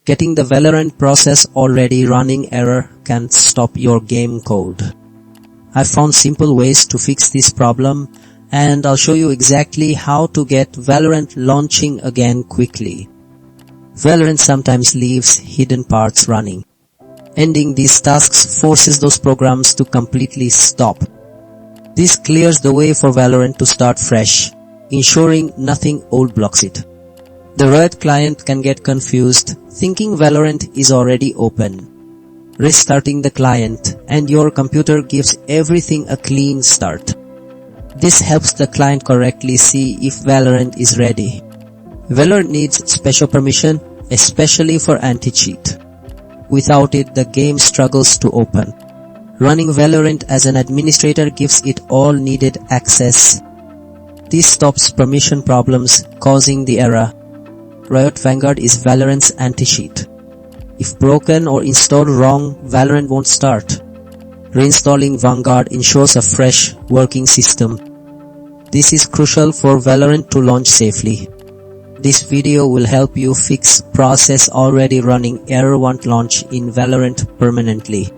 Getting the Valorant Process Already Running error can stop your game code. I found simple ways to fix this problem, and I'll show you exactly how to get Valorant launching again quickly. Valorant sometimes leaves hidden parts running. Ending these tasks forces those programs to completely stop. This clears the way for Valorant to start fresh, ensuring nothing old blocks it. The Riot client can get confused, thinking Valorant is already open. Restarting the client, and your computer gives everything a clean start. This helps the client correctly see if Valorant is ready. Valorant needs special permission, especially for anti-cheat. Without it, the game struggles to open. Running Valorant as an administrator gives it all needed access. This stops permission problems causing the error. Riot Vanguard is Valorant's anti-cheat. If broken or installed wrong, Valorant won't start. Reinstalling Vanguard ensures a fresh, working system. This is crucial for Valorant to launch safely. This video will help you fix Process Already Running error won't launch in Valorant permanently.